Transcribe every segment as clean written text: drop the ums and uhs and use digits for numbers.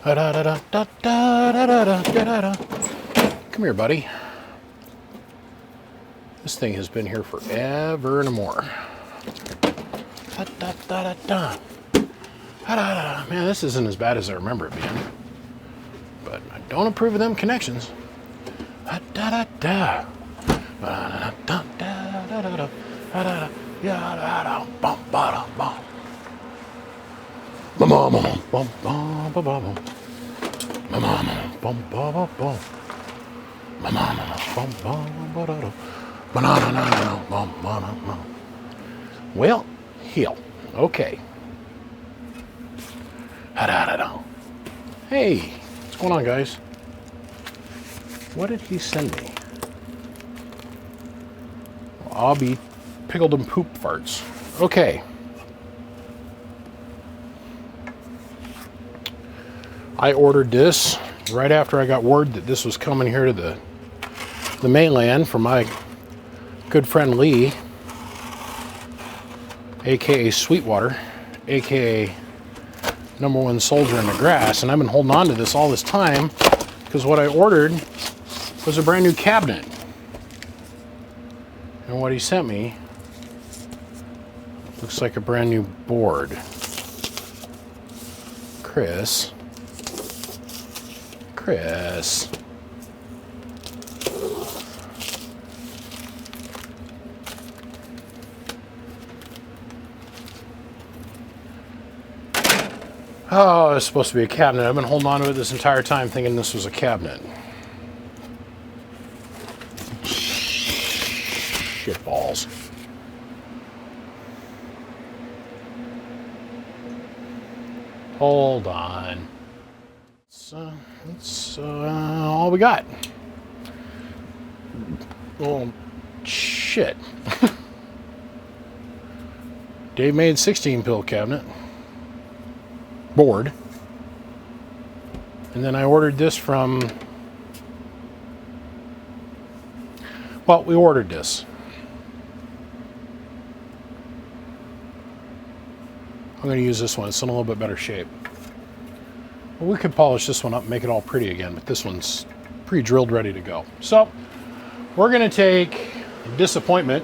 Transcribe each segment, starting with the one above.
Come here, buddy. This thing has been here forever and more. Man, this isn't as bad as I remember it being. But I don't approve of them connections. Well, heel. Okay. Hey, what's going on, guys? What did he send me? I'll be pickled and poop farts. Okay. I ordered this right after I got word that this was coming here to the mainland from my good friend Lee, aka Sweetwater, aka #1 soldier in the grass, and I've been holding on to this all this time because what I ordered was a brand new cabinet. And what he sent me looks like a brand new board. Chris. Oh, it's supposed to be a cabinet. I've been holding on to it this entire time thinking this was a cabinet. Shit balls. Hold on. That's all we got. Oh, shit. DaveMade 16 pill cabinet. Board. And then I ordered this from... Well, we ordered this. I'm going to use this one. It's in a little bit better shape. Well, we could polish this one up and make it all pretty again, but this one's pre-drilled, ready to go. So, we're going to take disappointment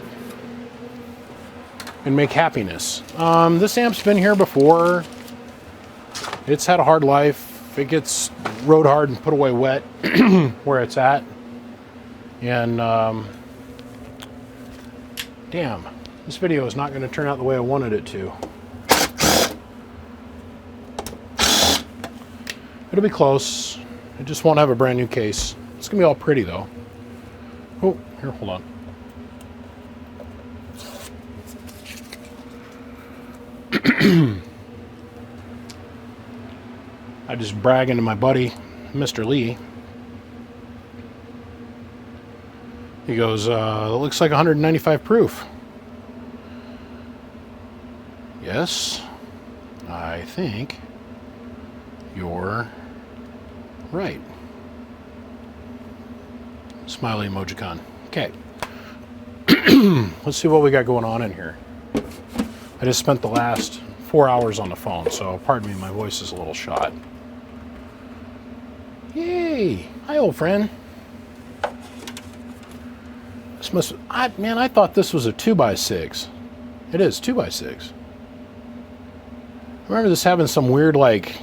and make happiness. This amp's been here before. It's had a hard life. It gets rode hard and put away wet where it's at. And, damn, this video is not going to turn out the way I wanted it to. It'll be close. It just won't have a brand new case. It's going to be all pretty, though. Oh, here, hold on. I just bragging to my buddy, Mr. Lee. He goes, it looks like 195 proof. Yes, I think you're right. Smiley emojicon. Okay. Let's see what we got going on in here. I just spent the last 4 hours on the phone, so pardon me, my voice is a little shot. Yay! Hi, old friend. This must... man, I thought this was a 2x6. It is 2x6. I remember this having some weird, like...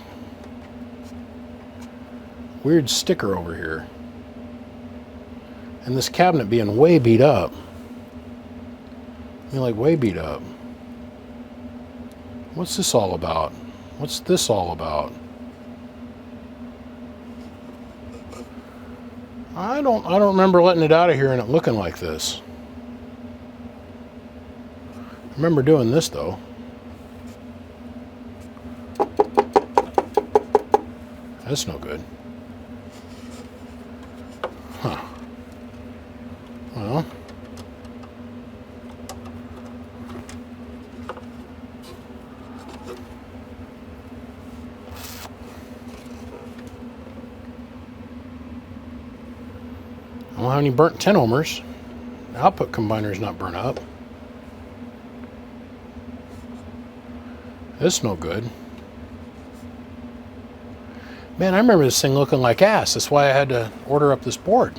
weird sticker over here. And this cabinet being way beat up. I mean, like, way beat up. What's this all about? What's this all about? I don't remember letting it out of here and it looking like this. I remember doing this though. That's no good. Huh. Well. I don't have any burnt 10 ohmers. The output combiner's not burnt up. This no good. Man, I remember this thing looking like ass. That's why I had to order up this board.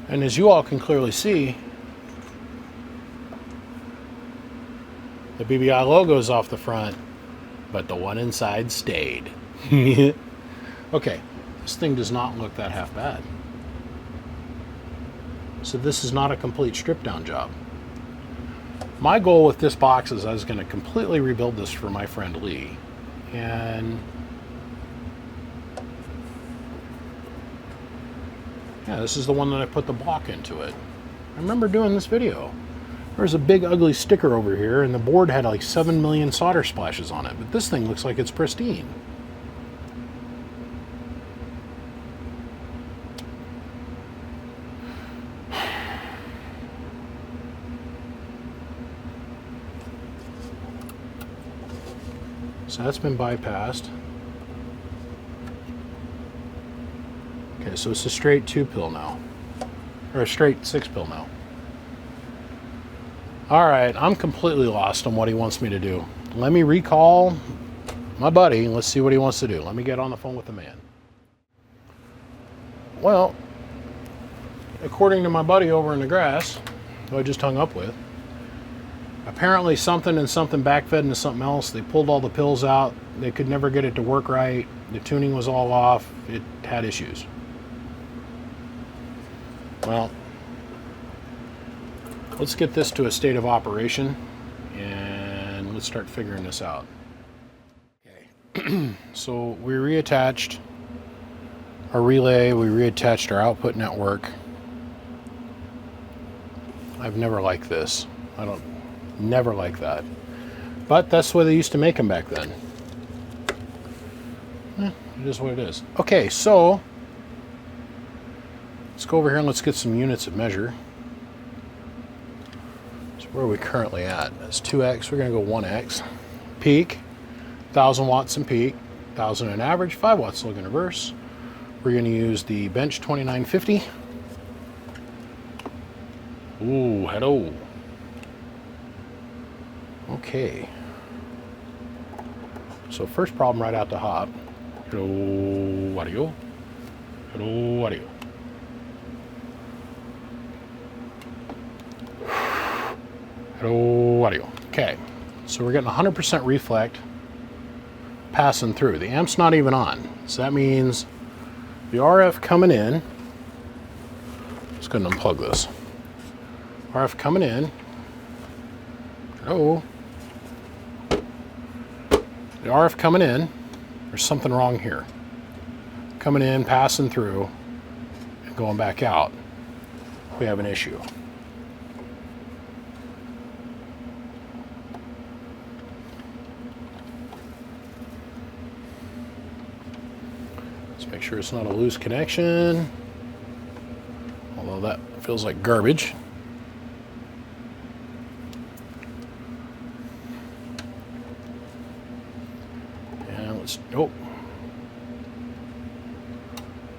And as you all can clearly see, the BBI logo is off the front, but the one inside stayed. Okay, this thing does not look that half bad. So this is not a complete strip down job. My goal with this box is I was going to completely rebuild this for my friend Lee. And yeah, this is the one that I put the block into it. I remember doing this video. There's a big ugly sticker over here and the board had like 7 million solder splashes on it, but this thing looks like it's pristine. So that's been bypassed. Okay, so it's a straight 2-pill now. Or a straight 6-pill now. Alright, I'm completely lost on what he wants me to do. Let me recall my buddy and let's see what he wants to do. Let me get on the phone with the man. Well, according to my buddy over in the grass, who I just hung up with, apparently something and something backfed into something else. They pulled all the pills out. They could never get it to work right. The tuning was all off. It had issues. Well, let's get this to a state of operation and let's start figuring this out. Okay, so we reattached our relay, we reattached our output network. I've never liked this. Never like that. But that's the way they used to make them back then. It is what it is. Okay, so let's go over here and let's get some units of measure. So where are we currently at? That's 2x, we're going to go 1x. Peak, 1000 watts in peak, 1000 in average, 5 watts lug in reverse. We're going to use the bench 2950. Ooh, hello. Okay. So first problem right out the hop. Hello, audio. Hello, audio. Hello, audio. Okay. So we're getting 100% reflect passing through. The amp's not even on. So that means the RF coming in. Just going to unplug this. RF coming in. Hello. The RF coming in, there's something wrong here. Coming in, passing through, and going back out. We have an issue. Let's make sure it's not a loose connection. Although that feels like garbage. Oh.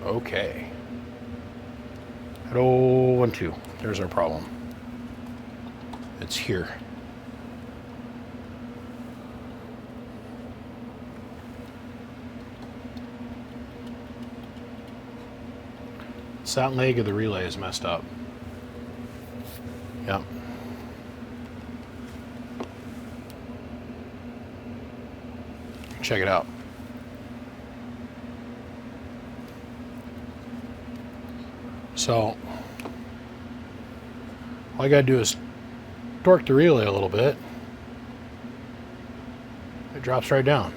Okay. Hello, 1, 2. There's our problem. It's here. So that leg of the relay is messed up. Yep. Check it out. So all I gotta do is torque the relay a little bit. It drops right down.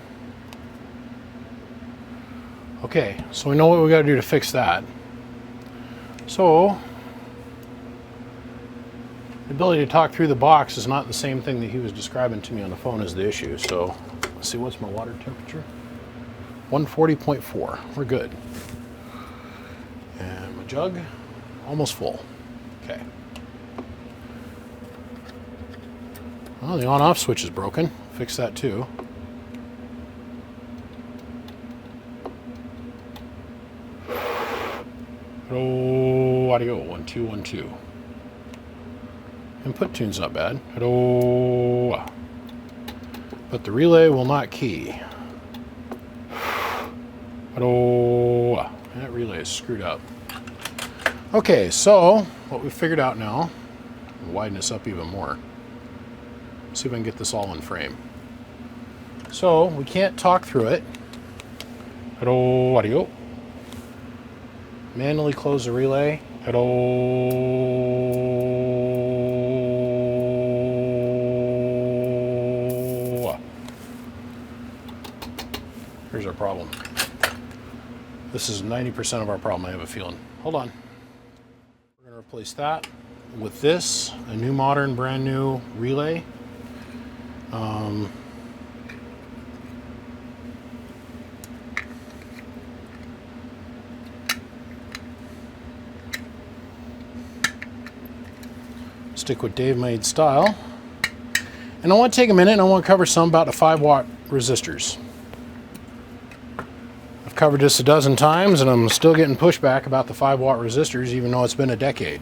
Okay, so we know what we gotta do to fix that. So the ability to talk through the box is not the same thing that he was describing to me on the phone as the issue. So let's see, what's my water temperature? 140.4. We're good. And my jug, almost full. Okay. Well, the on-off switch is broken. Fix that too. Hello, audio, 1, 2, 1, 2. Input tune's not bad. Hello. But the relay will not key. Oh, that relay is screwed up. Okay, so what we figured out now, we'll widen this up even more. See if I can get this all in frame. So we can't talk through it. Hello, audio. Manually close the relay. Hello. Here's our problem. This is 90% of our problem, I have a feeling. Hold on. We're going to replace that with this, a new modern, brand new relay. Stick with DaveMade style. And I want to take a minute and I want to cover some about the 5-watt resistors. I've covered this a dozen times and I'm still getting pushback about the 5-watt resistors even though it's been a decade.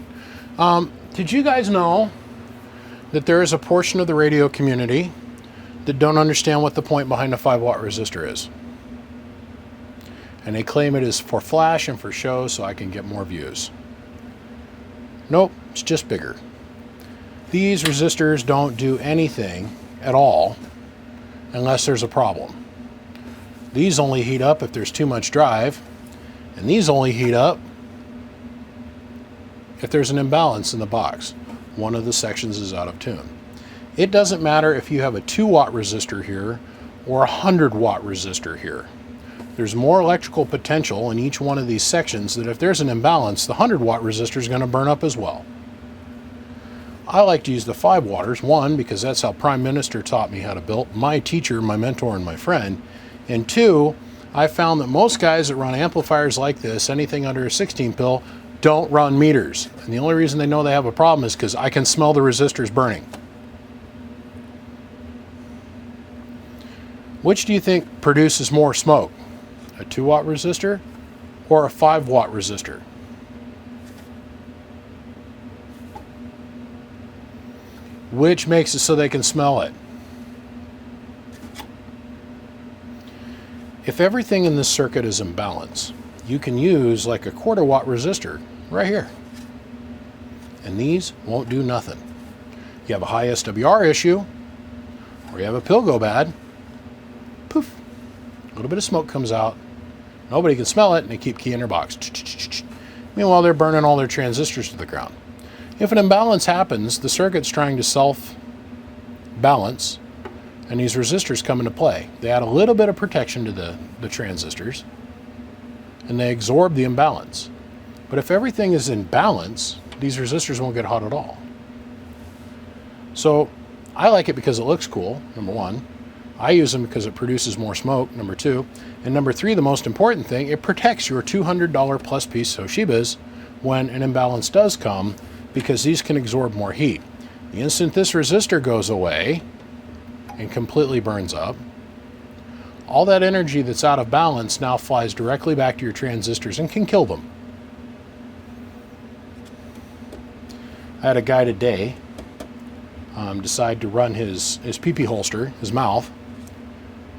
Did you guys know that there is a portion of the radio community that don't understand what the point behind a 5-watt resistor is? And they claim it is for flash and for show so I can get more views. Nope, it's just bigger. These resistors don't do anything at all unless there's a problem. These only heat up if there's too much drive, and these only heat up if there's an imbalance in the box. One of the sections is out of tune. It doesn't matter if you have a 2-watt resistor here or a 100-watt resistor here. There's more electrical potential in each one of these sections that if there's an imbalance, the 100-watt resistor is going to burn up as well. I like to use the 5-watters, one, because that's how Prime Minister taught me how to build, my teacher, my mentor, and my friend. And two, I found that most guys that run amplifiers like this, anything under a 16 pill, don't run meters. And the only reason they know they have a problem is because I can smell the resistors burning. Which do you think produces more smoke? A 2-watt resistor or a 5-watt resistor? Which makes it so they can smell it? If everything in this circuit is in balance, you can use like a 1/4-watt resistor right here. And these won't do nothing. You have a high SWR issue, or you have a pill go bad, poof, a little bit of smoke comes out, nobody can smell it, and they keep keying their box. Meanwhile, they're burning all their transistors to the ground. If an imbalance happens, the circuit's trying to self-balance, and these resistors come into play. They add a little bit of protection to the transistors, and they absorb the imbalance. But if everything is in balance, these resistors won't get hot at all. So I like it because it looks cool, number one. I use them because it produces more smoke, number two. And number three, the most important thing, it protects your $200 plus piece Toshibas when an imbalance does come, because these can absorb more heat. The instant this resistor goes away and completely burns up, all that energy that's out of balance now flies directly back to your transistors and can kill them. I had a guy today decide to run his pee-pee holster, his mouth,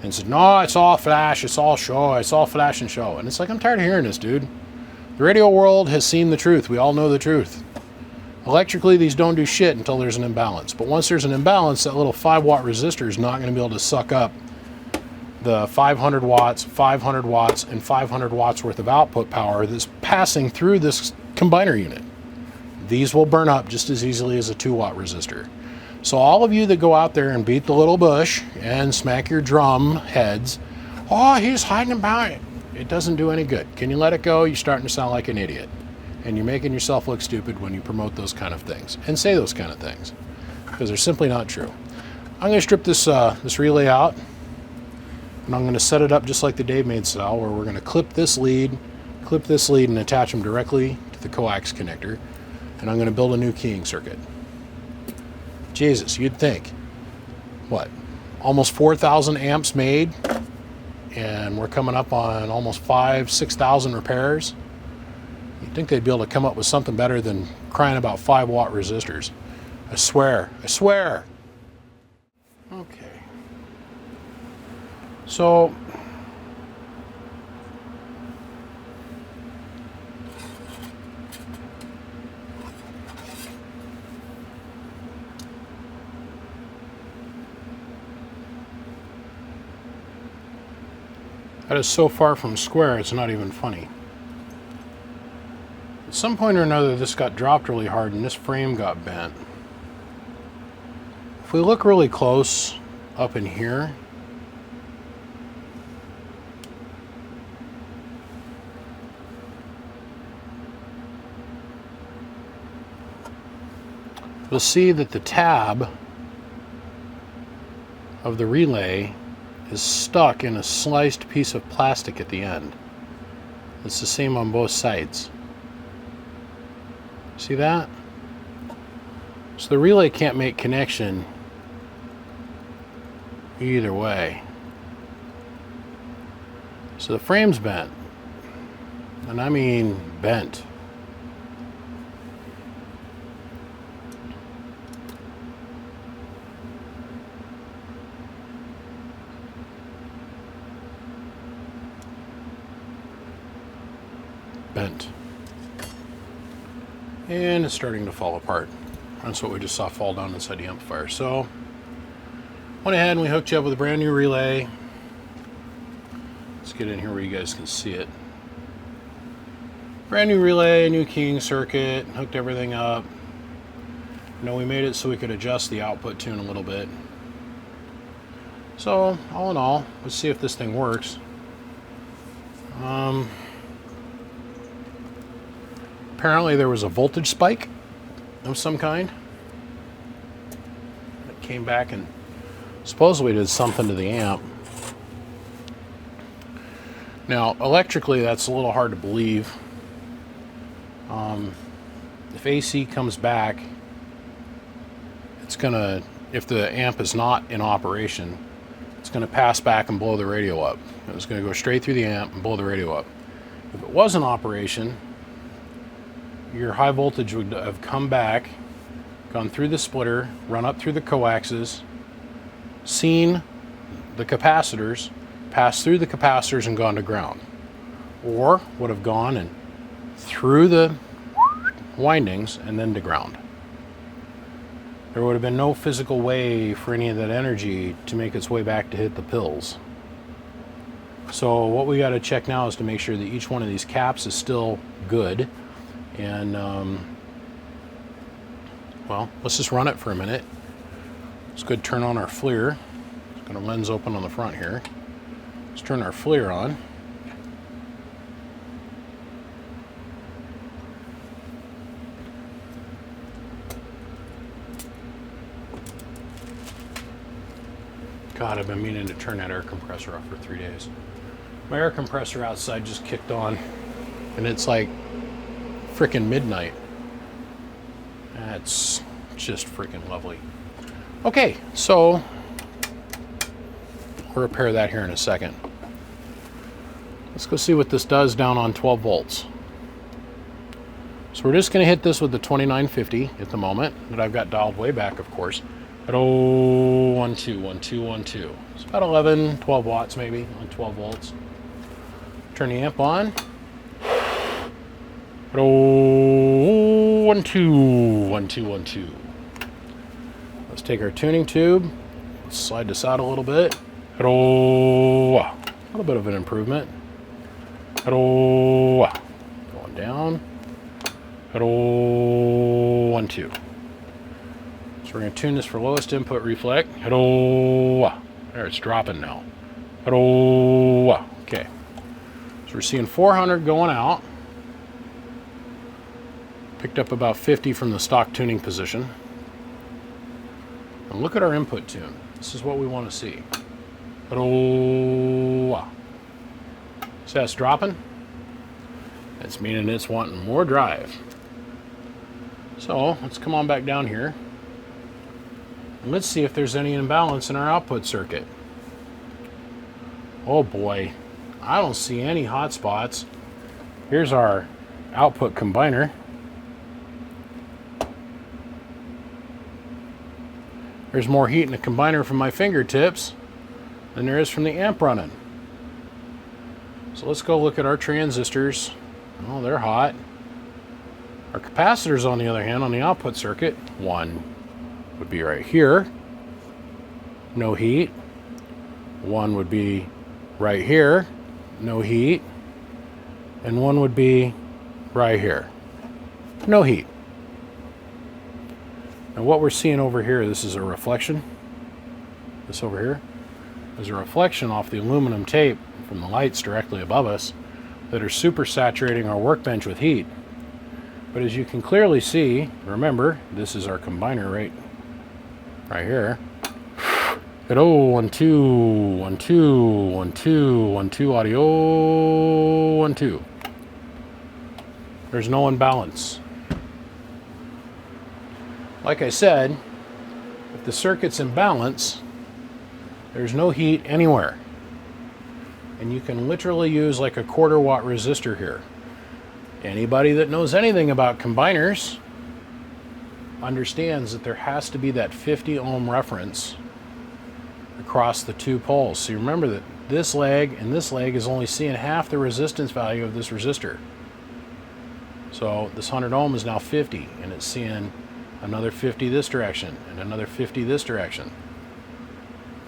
and said, no, it's all flash, it's all show, it's all flash and show. And it's like, I'm tired of hearing this, dude. The radio world has seen the truth. We all know the truth. Electrically, these don't do shit until there's an imbalance. But once there's an imbalance, that little 5-watt resistor is not going to be able to suck up the 500 watts, 500 watts, and 500 watts worth of output power that's passing through this combiner unit. These will burn up just as easily as a 2-watt resistor. So all of you that go out there and beat the little bush and smack your drum heads, oh, he's hiding about it. It doesn't do any good. Can you let it go? You're starting to sound like an idiot. And you're making yourself look stupid when you promote those kind of things and say those kind of things, because they're simply not true. I'm going to strip this this relay out, and I'm going to set it up just like the DaveMade style, where we're going to clip this lead, and attach them directly to the coax connector, and I'm going to build a new keying circuit. Jesus, you'd think, what, almost 4,000 amps made, and we're coming up on almost 6,000 repairs. You'd think they'd be able to come up with something better than crying about 5-watt resistors. I swear, I swear. Okay. So, That is so far from square, it's not even funny. At some point or another, this got dropped really hard and this frame got bent. If we look really close up in here, we'll see that the tab of the relay is stuck in a sliced piece of plastic at the end. It's the same on both sides. See that? So the relay can't make connection either way. So the frame's bent. And I mean bent. Bent. And it's starting to fall apart. That's what we just saw fall down inside the amplifier. So went ahead and we hooked you up with a brand new relay. Let's get in here where you guys can see it. Brand new relay, new keying circuit, hooked everything up. You know, we made it so we could adjust the output tune a little bit. So all in all, let's see if this thing works. Apparently there was a voltage spike of some kind. It came back and supposedly did something to the amp. Now, electrically, that's a little hard to believe. If AC comes back, it's gonna, if the amp is not in operation, it's gonna pass back and blow the radio up. It's gonna go straight through the amp and blow the radio up. If it was in operation, your high voltage would have come back, gone through the splitter, run up through the coaxes, seen the capacitors, passed through the capacitors and gone to ground. Or would have gone and through the windings and then to ground. There would have been no physical way for any of that energy to make its way back to hit the pills. So what we got to check now is to make sure that each one of these caps is still good. And well, let's just run it for a minute. Let's go turn on our FLIR. It's got a lens open on the front here. Let's turn our FLIR on. God, I've been meaning to turn that air compressor off for 3 days. My air compressor outside just kicked on, and it's like freaking midnight. That's just freaking lovely. Okay, so we'll repair that here in a second. Let's go see what this does down on 12 volts. So we're just going to hit this with the 2950 at the moment that I've got dialed way back, of course. At 12, 12. It's about 11, 12 watts maybe on 12 volts. Turn the amp on. At 12, 12. Let's take our tuning tube, slide this out a little bit. At a little bit of an improvement. At going down. At 12. So we're going to tune this for lowest input reflect. There, it's dropping now. Okay. So we're seeing 400 going out. Picked up about 50 from the stock tuning position. And look at our input tune. This is what we want to see. See that's dropping? That's meaning it's wanting more drive. So let's come on back down here. And let's see if there's any imbalance in our output circuit. Oh boy, I don't see any hot spots. Here's our output combiner. There's more heat in the combiner from my fingertips than there is from the amp running. So let's go look at our transistors. Oh, they're hot. Our capacitors, on the other hand, on the output circuit, one would be right here, no heat. One would be right here, no heat. And one would be right here, no heat. Now what we're seeing over here, this is a reflection. This over here is a reflection off the aluminum tape from the lights directly above us that are super saturating our workbench with heat. But as you can clearly see, remember, this is our combiner right here. Hello, 1 2 1 2 1 2 1 2 audio 1 2. There's no imbalance. Like I said, if the circuit's in balance, there's no heat anywhere. And you can literally use like a 1/4 watt resistor here. Anybody that knows anything about combiners understands that there has to be that 50 ohm reference across the two poles. So you remember that this leg and this leg is only seeing half the resistance value of this resistor. So this 100 ohm is now 50, and it's seeing another 50 this direction and another 50 this direction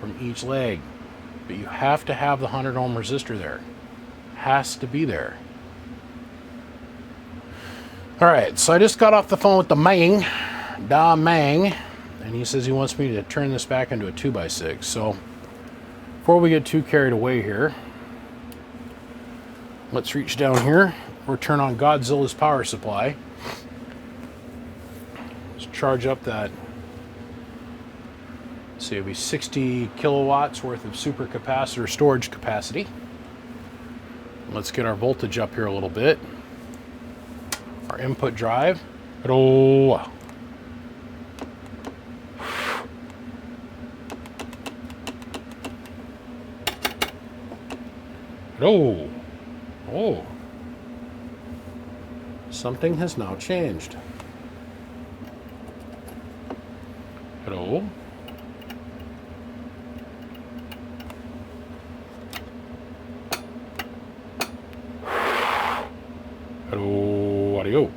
from each leg. But you have to have the 100 ohm resistor there. Has to be there. Alright, so I just got off the phone with the Mang, and he says he wants me to turn this back into a 2x6. So before we get too carried away here, let's reach down here. We'll turn on Godzilla's power supply. Let's charge up that, let's see, it'll be 60 kilowatts worth of supercapacitor storage capacity. Let's get our voltage up here a little bit. Our input drive. Hello. Hello. Oh. Something has now changed. Hello. Hello, audio.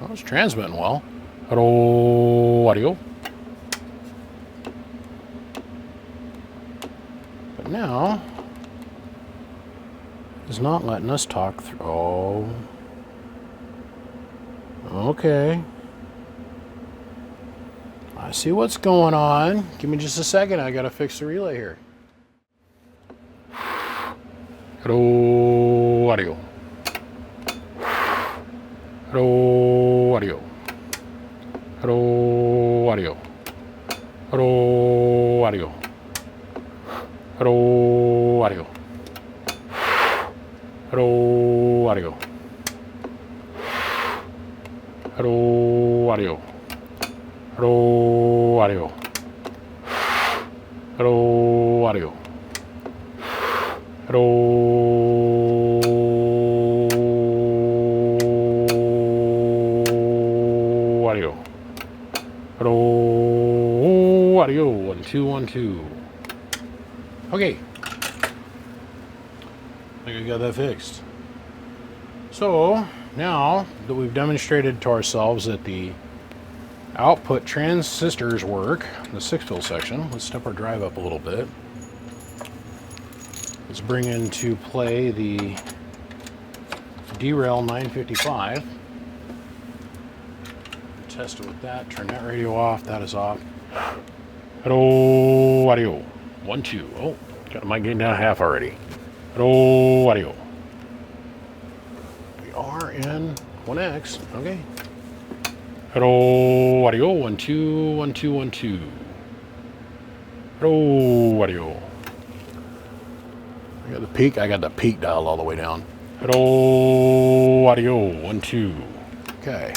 Oh, it's transmitting well. Hello, audio. But now, it's not letting us talk through. Oh. Okay. I see what's going on. Give me just a second. I gotta fix the relay here. Hello, audio. Hello, audio. Hello, audio. Hello, audio. Hello, audio. Hello, audio. Hello, audio. Hello, audio. Hello, audio. Hello, audio. 1 2 1 2. Okay. I think I got that fixed. So now that we've demonstrated to ourselves that the output transistors work, the 6-fill section, let's step our drive up a little bit. Let's bring into play the derail 955. Test it with that. Turn that radio off. That is off. Hello, audio. 1 2. Oh, got my gain down half already. Hello, audio. We are in 1X. Okay. Hello, audio. 1 2 1 2 1 2. Hello, audio. I got the peak. I got the peak dialed all the way down. Hello, audio. 1 2. Okay.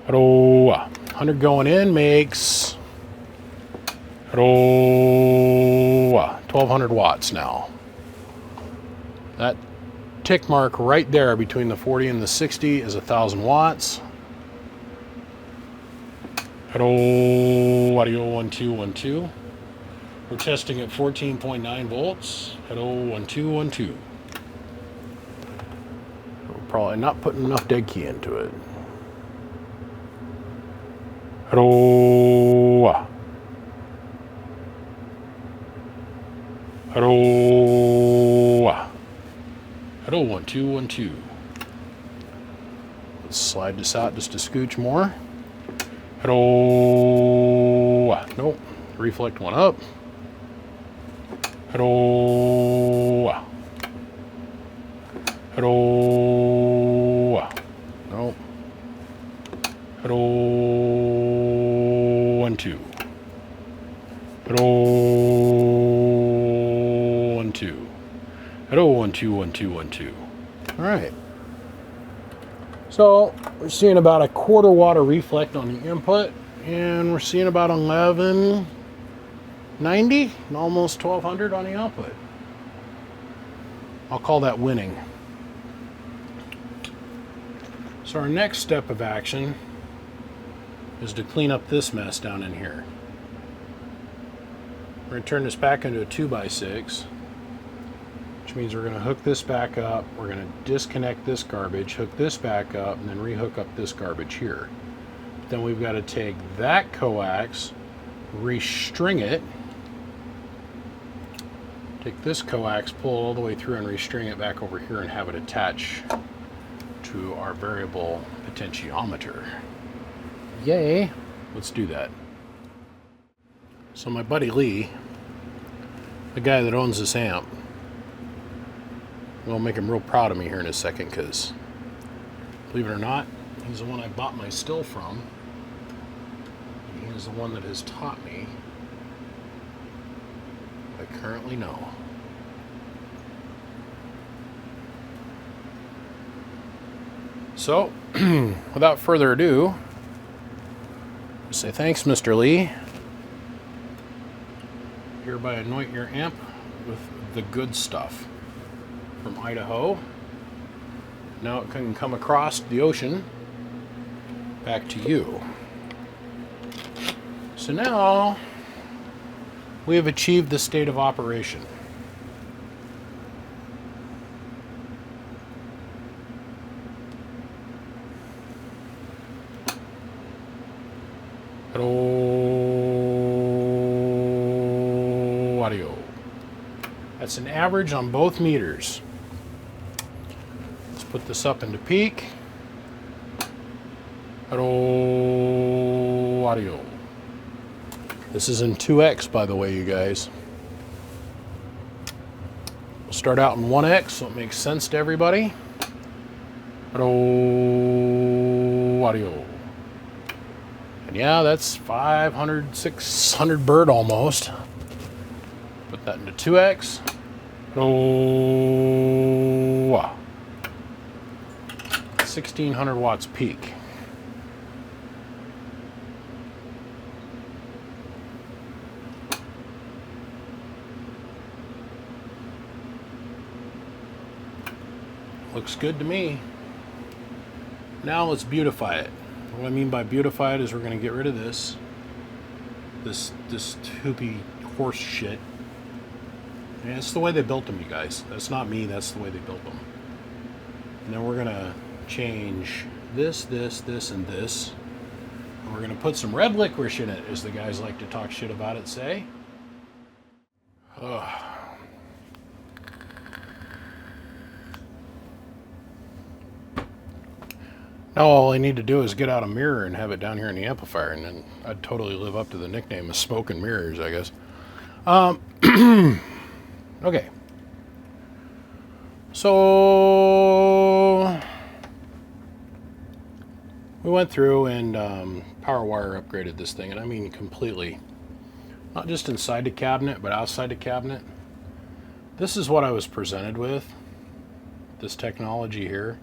Hello. 100 going in makes. Hello. 1200 watts now. That tick mark right there between the 40 and the 60 is 1000 watts. Hello, audio 1 2 1 2. We're testing at 14.9 volts. Hello, 1 2 1 2. We're probably not putting enough dead key into it. Hello. Hello. Hello, 1 2 1 2. Let's slide this out just a scooch more. Hello. Nope. Reflect one up. Hello. Hello. Nope. Hello. 1 2. Hello. 1 2. Hello. 1 2 1 2 1 2. All right. So we're seeing about a quarter watt of reflect on the input, and we're seeing about 1190, almost 1200 on the output. I'll call that winning. So our next step of action is to clean up this mess down in here. We're going to turn this back into a 2x6, which means we're going to hook this back up. We're going to disconnect this garbage, hook this back up, and then rehook up this garbage here. Then we've got to take that coax, restring it, take this coax, pull it all the way through, and restring it back over here and have it attach to our variable potentiometer. Yay! Let's do that. So my buddy Lee, the guy that owns this amp, will make him real proud of me here in a second, because believe it or not, he's the one I bought my still from. And he is the one that has taught me what I currently know. So, without further ado, I say thanks, Mr. Lee. Hereby anoint your amp with the good stuff from Idaho. Now it can come across the ocean back to you. So now we have achieved the state of operation. Hello, audio. That's an average on both meters. Let's put this up into peak. Hello, audio. This is in 2x, by the way, you guys. We'll start out in 1x so it makes sense to everybody. Hello, audio. And yeah, that's 500, 600 bird almost. Put that into 2x. Oh, 1600 watts peak. Looks good to me. Now let's beautify it. What I mean by beautify it is we're going to get rid of this hoopy horse shit. And it's the way they built them, you guys. That's not me, that's the way they built them. And then we're going to change this, this, this, and this. And we're going to put some red licorice in it, as the guys like to talk shit about it say. Ugh. Now all I need to do is get out a mirror and have it down here in the amplifier, and then I'd totally live up to the nickname of Smoke and Mirrors, I guess. Okay. So we went through and power wire upgraded this thing, and I mean completely. Not just inside the cabinet, but outside the cabinet. This is what I was presented with, this technology here.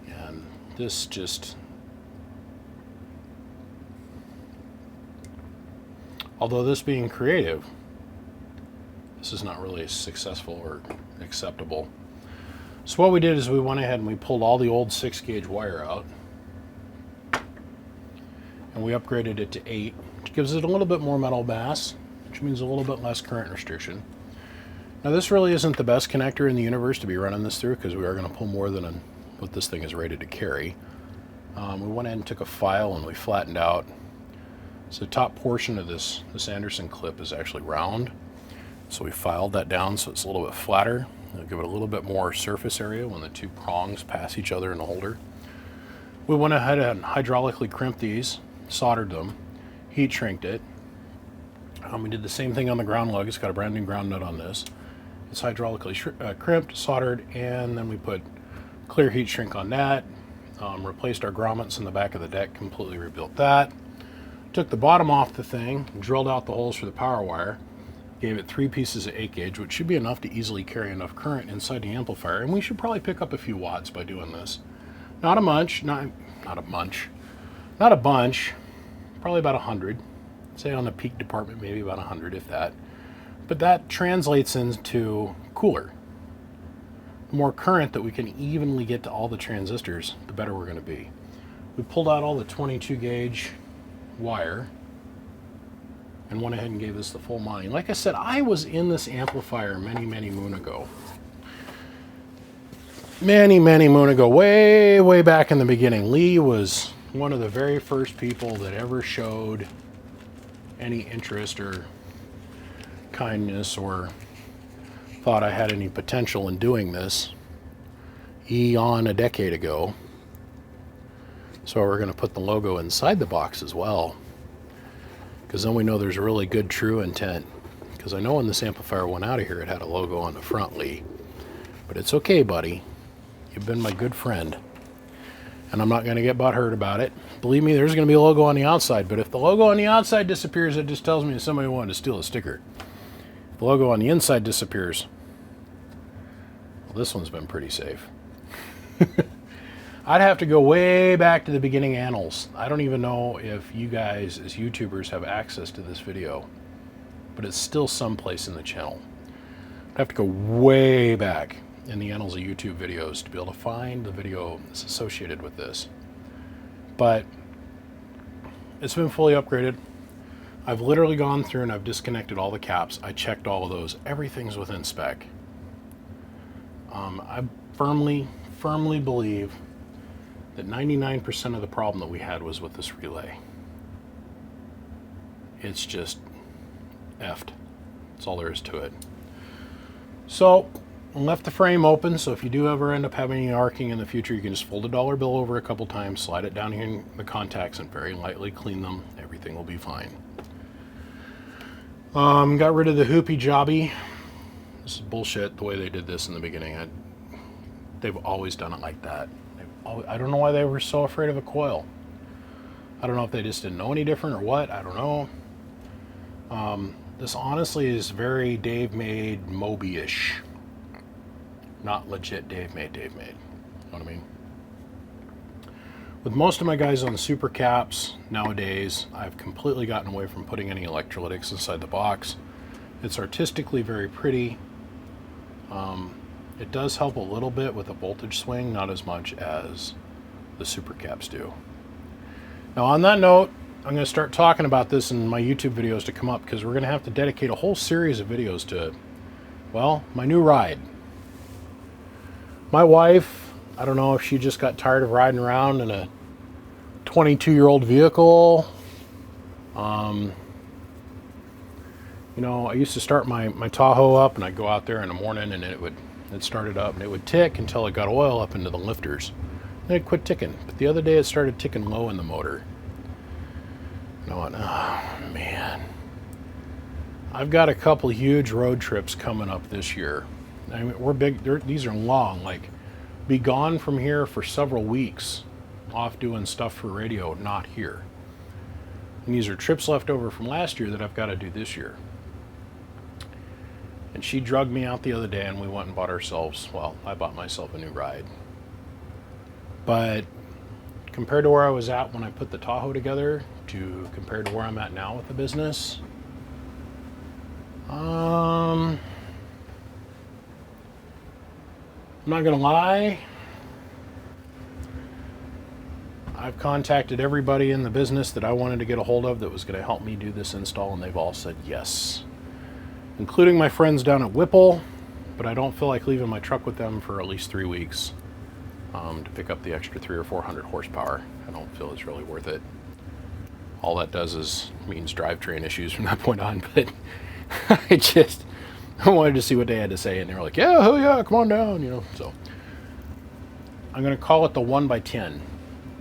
And this just, although this being creative, this is not really successful or acceptable. So what we did is we went ahead and we pulled all the old 6-gauge wire out, and we upgraded it to 8, which gives it a little bit more metal mass, which means a little bit less current restriction. Now this really isn't the best connector in the universe to be running this through, because we are going to pull more than what this thing is rated to carry. We went ahead and took a file and we flattened out. So the top portion of this Anderson clip is actually round. So we filed that down so it's a little bit flatter. It'll give it a little bit more surface area when the two prongs pass each other in the holder. We went ahead and hydraulically crimped these, soldered them, heat shrinked it. We did the same thing on the ground lug. It's got a brand new ground nut on this. It's hydraulically crimped, soldered, and then we put clear heat shrink on that. Replaced our grommets in the back of the deck, completely rebuilt that. Took the bottom off the thing, drilled out the holes for the power wire, gave it 3 pieces of 8 gauge, which should be enough to easily carry enough current inside the amplifier, and we should probably pick up a few watts by doing this. Not a bunch, probably about 100. Say on the peak department, maybe about 100, if that. But that translates into cooler. The more current that we can evenly get to all the transistors, the better we're going to be. We pulled out all the 22 gauge wire and went ahead and gave this the full mounting. Like I said, I was in this amplifier many moon ago. Many moon ago, way back in the beginning. Lee was one of the very first people that ever showed any interest or kindness or thought I had any potential in doing this a decade ago. So we're going to put the logo inside the box as well, because then we know there's really good true intent. Because I know when this amplifier went out of here it had a logo on the front, Lee. But it's okay, buddy. You've been my good friend. And I'm not going to get butthurt about it. Believe me, there's going to be a logo on the outside, but if the logo on the outside disappears, it just tells me that somebody wanted to steal a sticker. If the logo on the inside disappears, well, this one's been pretty safe. I'd have to go way back to the beginning annals. I don't even know if you guys as YouTubers have access to this video, but it's still someplace in the channel. I'd have to go way back in the annals of YouTube videos to be able to find the video that's associated with this. But it's been fully upgraded. I've literally gone through and I've disconnected all the caps. I checked all of those. Everything's within spec. I firmly believe that 99% of the problem that we had was with this relay. It's just effed. That's all there is to it. So left the frame open, so if you do ever end up having any arcing in the future, you can just fold a dollar bill over a couple times, slide it down here in the contacts and very lightly clean them. Everything will be fine. Got rid of the hoopy jobby. This is bullshit the way they did this in the beginning. They've always done it like that. I don't know why they were so afraid of a coil. I don't know if they just didn't know any different or what. I don't know. This honestly is very DaveMade Moby-ish. Not legit DaveMade. You know what I mean? With most of my guys on super caps nowadays, I've completely gotten away from putting any electrolytics inside the box. It's artistically very pretty. It does help a little bit with the voltage swing, not as much as the super caps do. Now on that note, I'm going to start talking about this in my YouTube videos to come up, because we're going to have to dedicate a whole series of videos to, well, my new ride. My wife, I don't know if she just got tired of riding around in a 22-year-old vehicle. You know, I used to start my Tahoe up, and I'd go out there in the morning, and it started up, and it would tick until it got oil up into the lifters. Then it quit ticking. But the other day it started ticking low in the motor. And I went, oh man. I've got a couple huge road trips coming up this year. I mean, we're big. These are long. Like, be gone from here for several weeks, off doing stuff for radio, not here. And these are trips left over from last year that I've got to do this year. And she drugged me out the other day, and we went and bought ourselves, well, I bought myself a new ride. But compared to where I was at when I put the Tahoe together, to compared to where I'm at now with the business, I'm not gonna lie, I've contacted everybody in the business that I wanted to get a hold of that was going to help me do this install, and they've all said yes, including my friends down at Whipple, but I don't feel like leaving my truck with them for at least 3 weeks to pick up the extra 300 or 400 horsepower. I don't feel it's really worth it. All that does is means drivetrain issues from that point on, but I wanted to see what they had to say, and they were like, yeah, oh yeah, come on down, you know. So I'm going to call it the 1x10.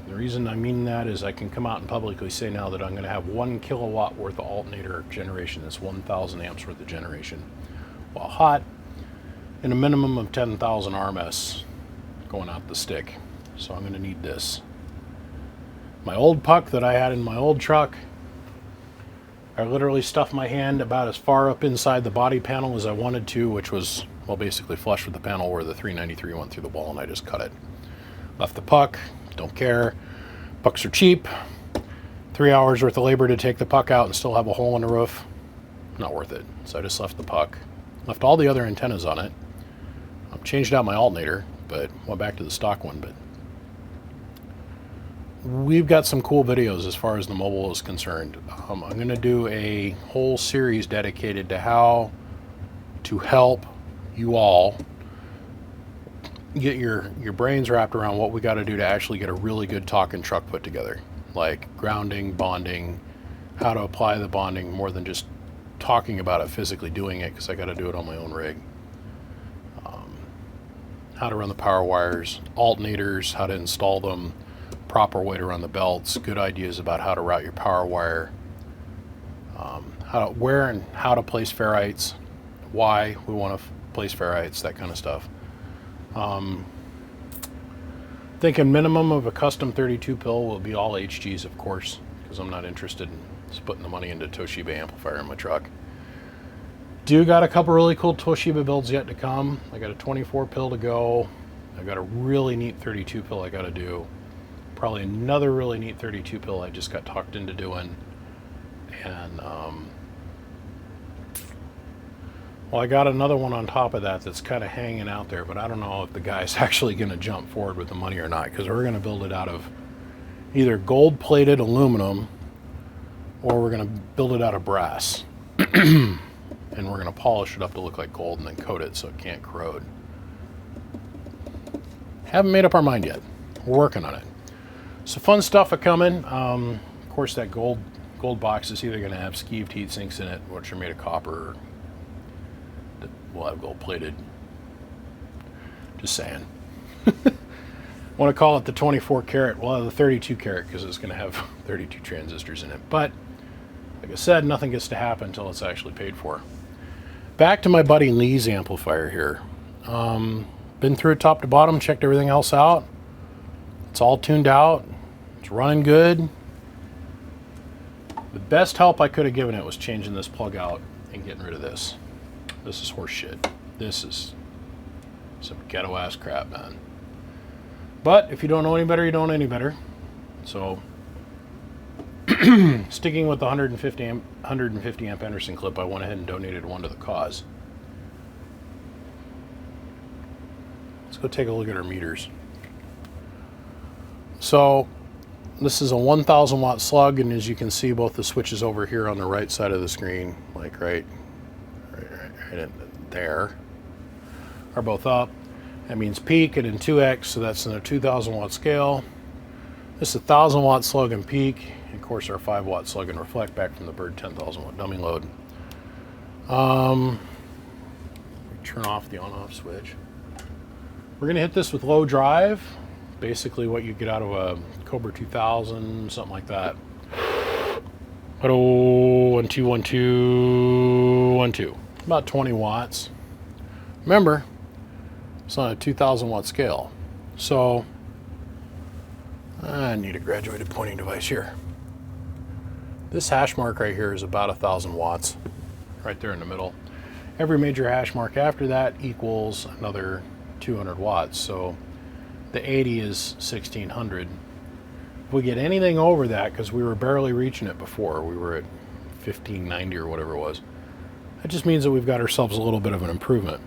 The reason I mean that is I can come out and publicly say now that I'm going to have 1 kilowatt worth of alternator generation. That's 1,000 amps worth of generation while hot, and a minimum of 10,000 RMS going out the stick. So I'm going to need this. My old puck that I had in my old truck, I literally stuffed my hand about as far up inside the body panel as I wanted to, which was, well, basically flush with the panel where the 393 went through the wall, and I just cut it. Left the puck, don't care. Pucks are cheap. 3 hours worth of labor to take the puck out and still have a hole in the roof. Not worth it. So I just left the puck. Left all the other antennas on it. Changed out my alternator, but went back to the stock one. But we've got some cool videos as far as the mobile is concerned. I'm going to do a whole series dedicated to how to help you all get your brains wrapped around what we got to do to actually get a really good talking truck put together, like grounding, bonding, how to apply the bonding more than just talking about it, physically doing it, because I got to do it on my own rig. How to run the power wires, alternators, how to install them, proper way to run the belts, good ideas about how to route your power wire, where and how to place ferrites, why we want to place ferrites, that kind of stuff. Thinking minimum of a custom 32 pill will be all HGs, of course, because I'm not interested in splitting the money into Toshiba amplifier in my truck. Do got a couple really cool Toshiba builds yet to come. I got a 24 pill to go. I got a really neat 32 pill I got to do. Probably another really neat 32 pill I just got talked into doing. And well, I got another one on top of that that's kind of hanging out there, but I don't know if the guy's actually going to jump forward with the money or not, because we're going to build it out of either gold-plated aluminum or we're going to build it out of brass. And we're going to polish it up to look like gold and then coat it so it can't corrode. Haven't made up our mind yet. We're working on it. So fun stuff are coming. Of course, that gold box is either going to have skeeved heat sinks in it, which are made of copper, or we'll have gold plated. Just saying. Want to call it the 24 karat? Well, the 32 karat, because it's going to have 32 transistors in it. But like I said, nothing gets to happen until it's actually paid for. Back to my buddy Lee's amplifier here. Been through it top to bottom, checked everything else out. It's all tuned out. It's running good. The best help I could have given it was changing this plug out and getting rid of this. This is horse shit. This is some ghetto ass crap, man. But if you don't know any better, you don't know any better. So sticking with the 150 amp Anderson clip, I went ahead and donated one to the cause. Let's go take a look at our meters. So this is a 1,000 watt slug, and as you can see, both the switches over here on the right side of the screen, like right in there, are both up. That means peak and in 2x, so that's in a 2,000 watt scale. This is a 1,000 watt slug and peak. Of course, our 5 watt slug and reflect back from the Bird 10,000 watt dummy load. Turn off the on-off switch. We're going to hit this with low drive, basically what you get out of a Cobra 2000, something like that. Hello, 1 2 1 2 1 2. About 20 watts. Remember, it's on a 2,000 watt scale, so I need a graduated pointing device here. This hash mark right here is about 1,000 watts, right there in the middle. Every major hash mark after that equals another 200 watts, so the 80 is 1,600. If we get anything over that, because we were barely reaching it before, we were at 1,590 or whatever it was, that just means that we've got ourselves a little bit of an improvement.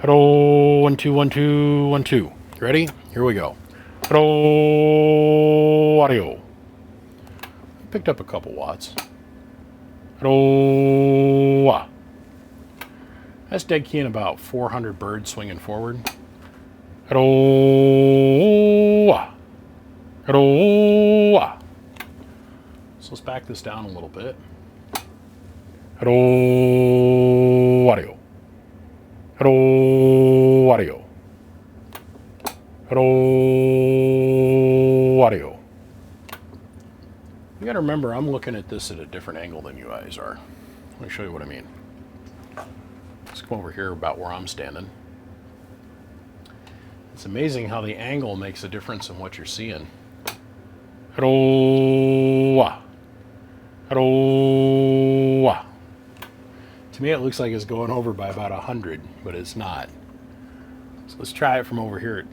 Hello, 1 2 1 2 1 2. Ready? Here we go. Hello, audio. Picked up a couple watts. Hello. That's dead key in about 400 birds swinging forward. Hello. Hello. So let's back this down a little bit. Hello, audio. Hello, audio. Hello, audio. You got to remember, I'm looking at this at a different angle than you guys are. Let me show you what I mean. Let's come over here about where I'm standing. It's amazing how the angle makes a difference in what you're seeing. Hello. Hello. To me, it looks like it's going over by about 100, but it's not. So let's try it from over here.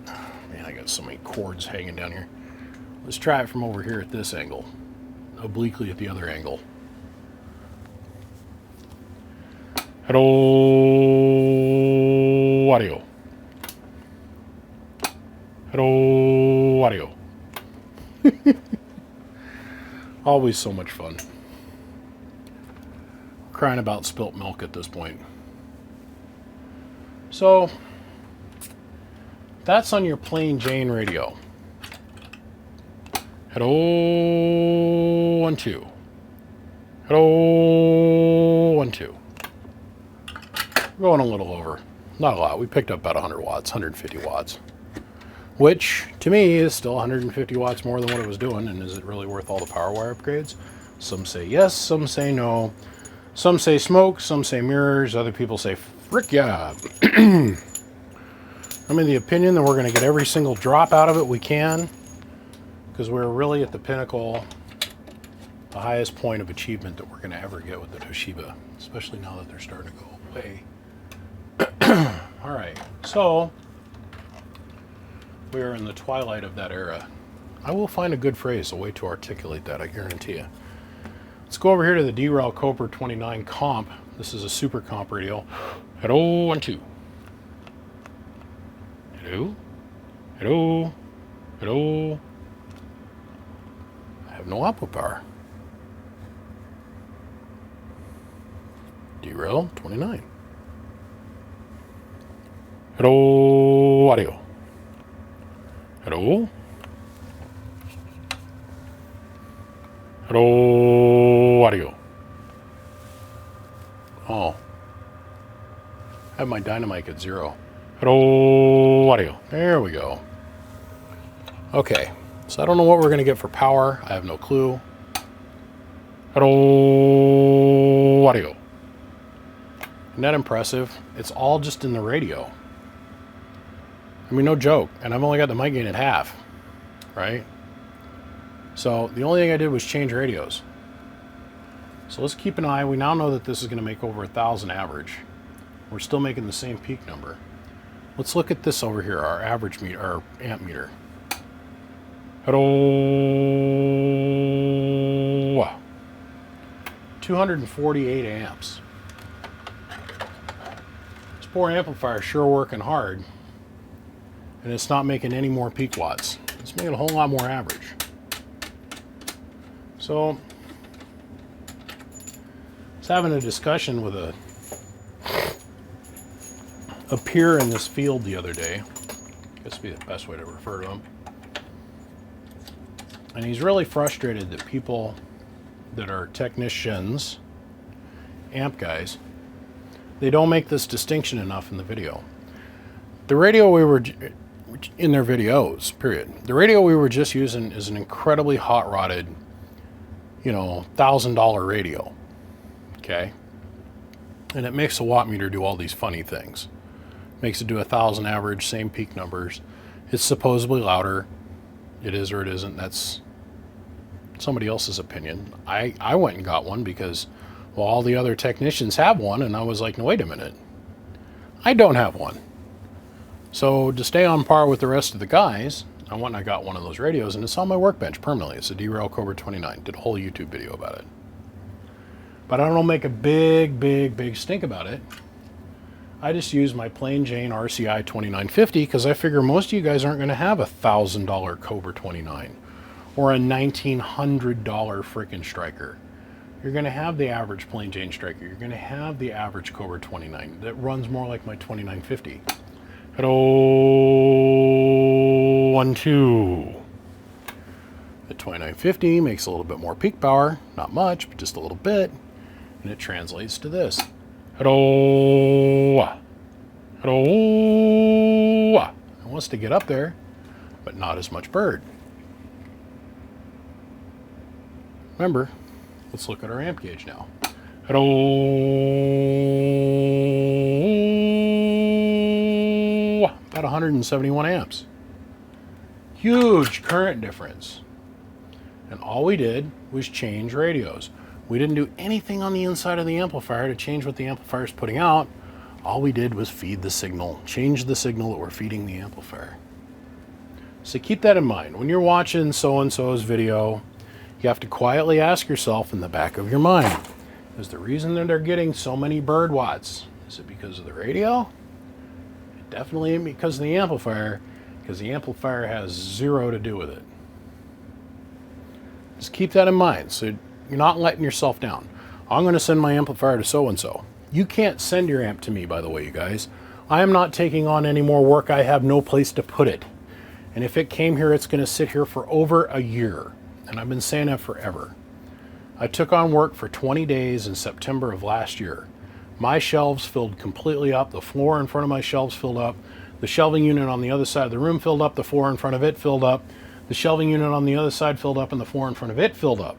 Man, I got so many cords hanging down here. Let's try it from over here at this angle, obliquely at the other angle. Hello, audio. Hello, audio. Always so much fun. Crying about spilt milk at this point. So, that's on your plain Jane radio. Hello, 1, 2. Hello, 1, 2. We're going a little over. Not a lot. We picked up about 100 watts, 150 watts. Which, to me, is still 150 watts more than what it was doing. And is it really worth all the power wire upgrades? Some say yes, some say no. Some say smoke, some say mirrors. Other people say, frick yeah. I'm in the opinion that we're going to get every single drop out of it we can. Because we're really at the pinnacle, the highest point of achievement that we're going to ever get with the Toshiba. Especially now that they're starting to go away. All right, so we are in the twilight of that era. I will find a good phrase, a way to articulate that, I guarantee you. Let's go over here to the D-Rail Cobra 29 comp. This is a super comp radio. Hello, 1, 2. Hello? Hello? Hello? I have no output power. D-Rail 29. Hello, audio. Hello? Hello, audio. Oh. I have my dynamic at 0. Hello, audio. There we go. Okay. So I don't know what we're going to get for power. I have no clue. Hello, audio. Isn't that impressive? It's all just in the radio. I mean, no joke. And I've only got the mic gain at half, right? So the only thing I did was change radios. So let's keep an eye. We now know that this is going to make over 1,000 average. We're still making the same peak number. Let's look at this over here, our average meter, our amp meter. Hello. 248 amps. This poor amplifier is sure working hard. And it's not making any more peak watts. It's making a whole lot more average. So, I was having a discussion with a peer in this field the other day. I guess would be the best way to refer to him. And he's really frustrated that people that are technicians, amp guys, they don't make this distinction enough in the video. The radio we were in their videos, period. The radio we were just using is an incredibly hot-rodded, $1,000 radio, okay? And it makes the watt meter do all these funny things. Makes it do 1,000 average, same peak numbers. It's supposedly louder. It is or it isn't. That's somebody else's opinion. I went and got one because, well, all the other technicians have one, and I was like, no, wait a minute. I don't have one. So to stay on par with the rest of the guys, I went and I got one of those radios, and it's on my workbench permanently. It's a D-Rail Cobra 29. Did a whole YouTube video about it. But I don't make a big stink about it. I just use my plain Jane RCI 2950 because I figure most of you guys aren't going to have a $1,000 Cobra 29 or a $1,900 freaking Striker. You're going to have the average plain Jane Striker. You're going to have the average Cobra 29 that runs more like my 2950. Hello, 1, 2. The 2950 makes a little bit more peak power, not much, but just a little bit, and it translates to this. Hello. Oh, it wants to get up there, but not as much bird. Remember, let's look at our amp gauge now. About 171 amps. Huge current difference. And all we did was change radios. We didn't do anything on the inside of the amplifier to change what the amplifier is putting out. All we did was feed the signal, change the signal that we're feeding the amplifier. So keep that in mind. When you're watching so-and-so's video, you have to quietly ask yourself in the back of your mind, is the reason that they're getting so many bird watts, is it because of the radio? It definitely ain't because of the amplifier, because the amplifier has zero to do with it. Just keep that in mind so you're not letting yourself down. I'm going to send my amplifier to so-and-so. You can't send your amp to me, by the way, you guys. I am not taking on any more work. I have no place to put it. And if it came here, it's going to sit here for over a year. And I've been saying that forever. I took on work for 20 days in September of last year. My shelves filled completely up. The floor in front of my shelves filled up. The shelving unit on the other side of the room filled up. The floor in front of it filled up. The shelving unit on the other side filled up, and the floor in front of it filled up.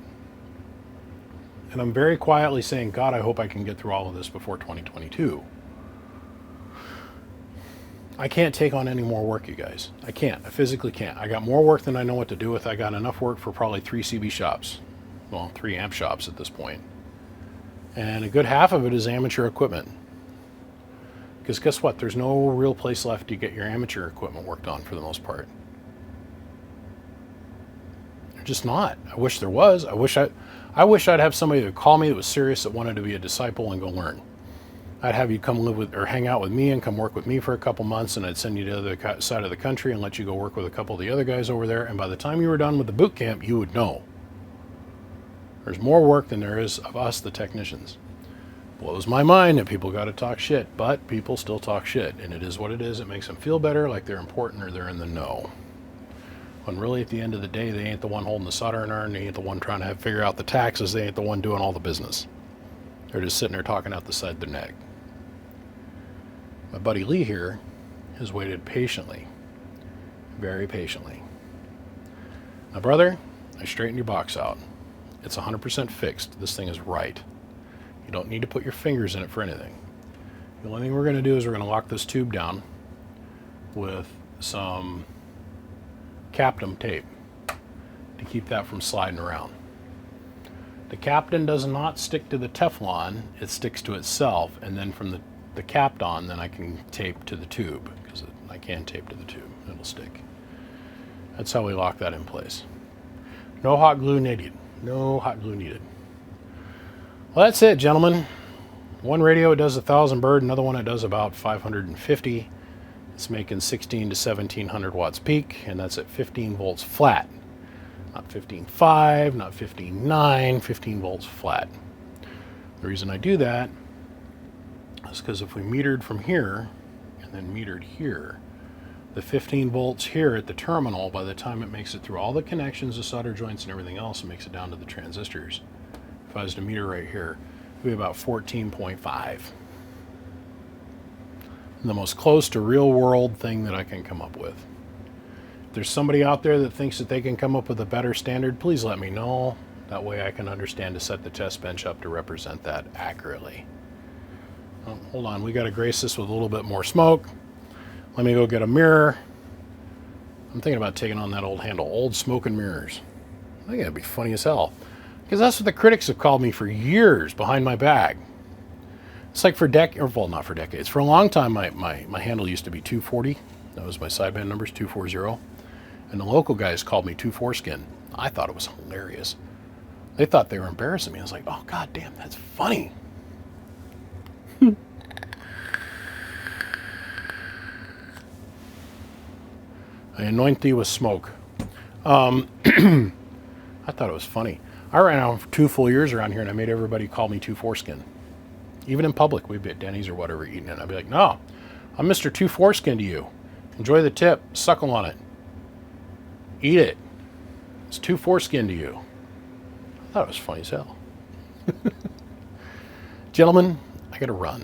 And I'm very quietly saying, God, I hope I can get through all of this before 2022. I can't take on any more work, you guys. I can't. I physically can't. I got more work than I know what to do with. I got enough work for probably 3 CB shops. Well, 3 amp shops at this point. And a good half of it is amateur equipment. Because guess what? There's no real place left to get your amateur equipment worked on for the most part. They're just not. I wish there was. I wish I'd have somebody that would call me that was serious, that wanted to be a disciple and go learn. I'd have you come live with or hang out with me and come work with me for a couple months, and I'd send you to the other side of the country and let you go work with a couple of the other guys over there. And by the time you were done with the boot camp, you would know. There's more work than there is of us, the technicians. Blows my mind that people got to talk shit, but people still talk shit, and it is what it is. It makes them feel better, like they're important or they're in the know. When really at the end of the day, they ain't the one holding the soldering iron, they ain't the one trying to figure out the taxes, they ain't the one doing all the business. They're just sitting there talking out the side of their neck. My buddy Lee here has waited patiently, very patiently. Now, brother, I straightened your box out. It's 100% fixed. This thing is right. You don't need to put your fingers in it for anything. The only thing we're going to do is we're going to lock this tube down with some Captain tape to keep that from sliding around. The Captain does not stick to the Teflon, it sticks to itself, and then from the capped on, then I can tape to the tube, because I can tape to the tube, it'll stick. That's how we lock that in place. No hot glue needed. No hot glue needed. Well, that's it, gentlemen. One radio, it does 1,000 bird, another one, it does about 550. It's making 16 to 1700 watts peak, and that's at 15 volts flat. Not 15.5, not 15.9, 15 volts flat. The reason I do that is because if we metered from here and then metered here, the 15 volts here at the terminal, by the time it makes it through all the connections, the solder joints and everything else, and makes it down to the transistors, if I was to meter right here, it would be about 14.5. The most close to real world thing that I can come up with. If there's somebody out there that thinks that they can come up with a better standard, please let me know. That way I can understand to set the test bench up to represent that accurately. Oh, hold on, we got to grace this with a little bit more smoke. Let me go get a mirror. I'm thinking about taking on that old handle, old smoke and mirrors. I think that'd be funny as hell. Because that's what the critics have called me for years behind my back. It's like for well, not for decades. For a long time, my handle used to be 240. That was my sideband numbers, 240. And the local guys called me 2 I thought it was hilarious. They thought they were embarrassing me. I was like, oh, god damn, that's funny. I anoint thee with smoke. I thought it was funny. I ran out for 2 full years around here, and I made everybody call me 2 Even in public, we'd be at Denny's or whatever eating it. I'd be like, no, I'm Mr. 2 to you. Enjoy the tip. Suckle on it. Eat it. It's 2 to you. I thought it was funny as hell. Gentlemen, I got to run.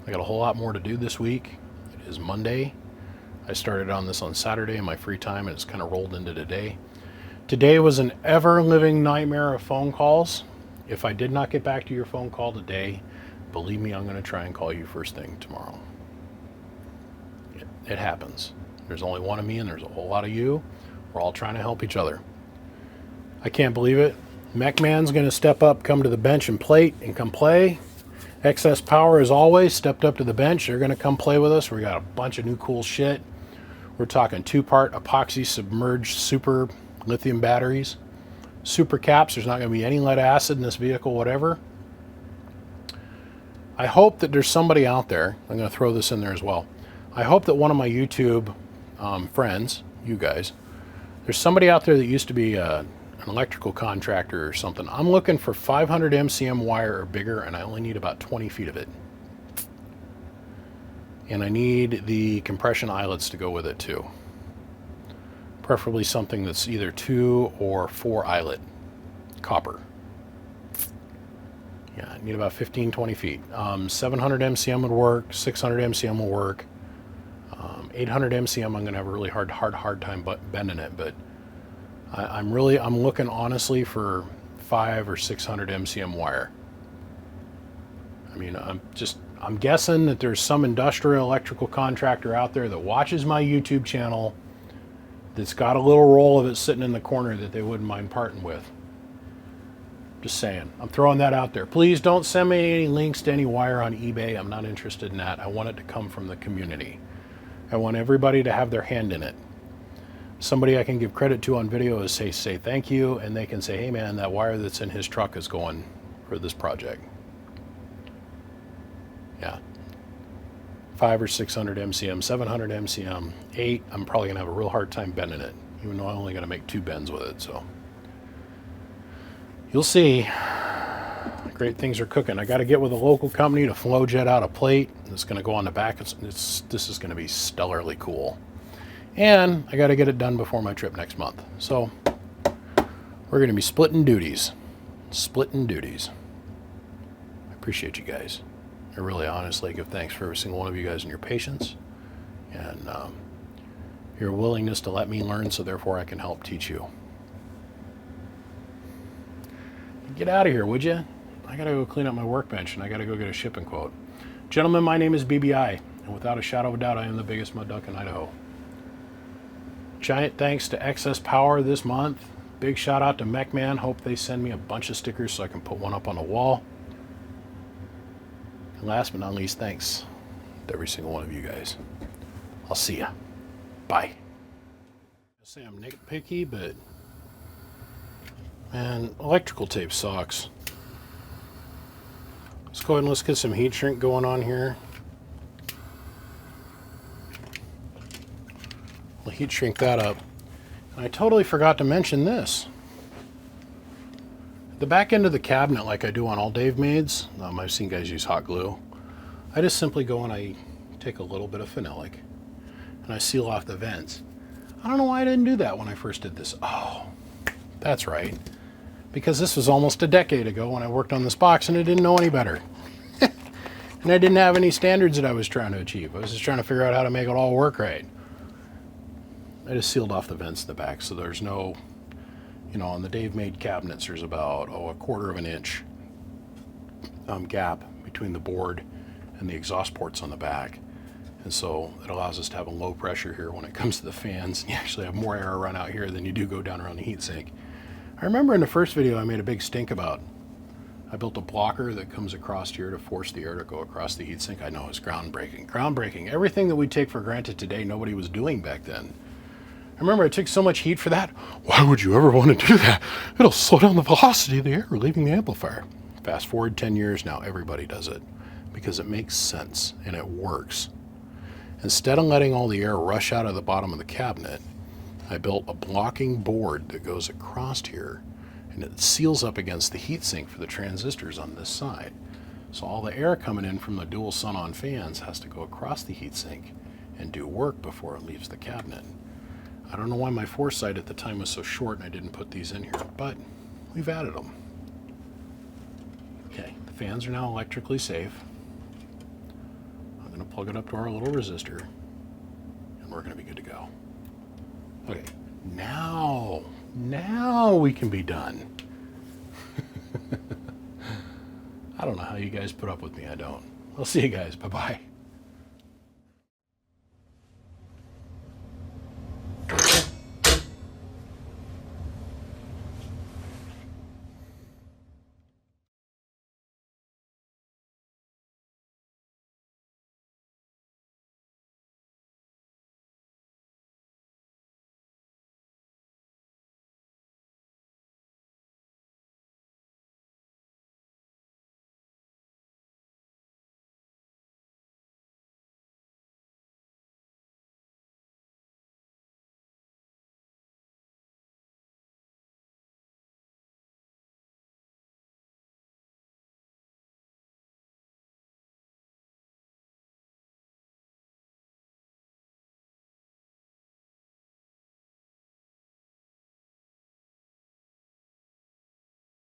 I got a whole lot more to do this week. It is Monday. I started on this on Saturday in my free time, and it's kind of rolled into today. Today was an ever-living nightmare of phone calls. If I did not get back to your phone call today, believe me, I'm going to try and call you first thing tomorrow. It happens. There's only one of me and there's a whole lot of you. We're all trying to help each other. I can't believe it. MechMan's going to step up, come to the bench and plate and come play. Excess Power, as always, stepped up to the bench. They're going to come play with us. We got a bunch of new cool shit. We're talking 2-part epoxy submerged super lithium batteries. Super caps. There's not going to be any lead acid in this vehicle, whatever. I hope that there's somebody out there. I'm going to throw this in there as well. I hope that one of my YouTube friends, you guys, there's somebody out there that used to be an electrical contractor or something. I'm looking for 500 MCM wire or bigger, and I only need about 20 feet of it. And I need the compression eyelets to go with it too. Preferably something that's either 2 or 4 eyelet copper. Yeah, I need about 15, 20 feet. 700 MCM would work, 600 MCM will work. 800 MCM, I'm going to have a really hard time bending it, but I'm looking honestly for 500 or 600 MCM wire. I mean, I'm guessing that there's some industrial electrical contractor out there that watches my YouTube channel that's got a little roll of it sitting in the corner that they wouldn't mind parting with. Just saying. I'm throwing that out there. Please don't send me any links to any wire on eBay. I'm not interested in that. I want it to come from the community. I want everybody to have their hand in it. Somebody I can give credit to on video is say thank you, and they can say, hey man, that wire that's in his truck is going for this project. Yeah. 500 or 600 MCM, 700 MCM, 8, I'm probably going to have a real hard time bending it, even though I'm only going to make 2 bends with it, so. You'll see. Great things are cooking. I got to get with a local company to flow jet out a plate. It's going to go on the back. This is going to be stellarly cool. And I got to get it done before my trip next month. So we're going to be splitting duties. I appreciate you guys. I really honestly give thanks for every single one of you guys and your patience and your willingness to let me learn, so therefore I can help teach you. Get out of here, would you? I gotta go clean up my workbench and I gotta go get a shipping quote. Gentlemen, my name is BBI, and without a shadow of a doubt, I am the biggest mud duck in Idaho. Giant thanks to Excess Power this month. Big shout out to MechMan. Hope they send me a bunch of stickers so I can put one up on the wall. And last but not least, thanks to every single one of you guys. I'll see ya. Bye. I say I'm nitpicky, but man, electrical tape sucks. Let's go ahead and let's get some heat shrink going on here. We'll heat shrink that up. And I totally forgot to mention this. The back end of the cabinet, like I do on all DaveMades, I've seen guys use hot glue. I just simply go and I take a little bit of phenolic and I seal off the vents. I don't know why I didn't do that when I first did this. Oh, that's right. Because this was almost a decade ago when I worked on this box and I didn't know any better. And I didn't have any standards that I was trying to achieve. I was just trying to figure out how to make it all work right. I just sealed off the vents in the back so there's no, you know, on the DaveMade cabinets there's about, a 1/4 of an inch gap between the board and the exhaust ports on the back. And so it allows us to have a low pressure here when it comes to the fans. You actually have more air run out here than you do go down around the heatsink. I remember in the first video I made a big stink about, I built a blocker that comes across here to force the air to go across the heatsink. I know, it's groundbreaking. Groundbreaking. Everything that we take for granted today, nobody was doing back then. I remember I took so much heat for that. Why would you ever want to do that? It'll slow down the velocity of the air leaving the amplifier. Fast forward 10 years now, everybody does it because it makes sense and it works. Instead of letting all the air rush out of the bottom of the cabinet, I built a blocking board that goes across here and it seals up against the heatsink for the transistors on this side. So all the air coming in from the dual sun-on fans has to go across the heatsink and do work before it leaves the cabinet. I don't know why my foresight at the time was so short and I didn't put these in here, but we've added them. Okay, the fans are now electrically safe. plug it up to our little resistor, and we're going to be good to go. Okay, now we can be done. I don't know how you guys put up with me. I don't. I'll see you guys. Bye-bye.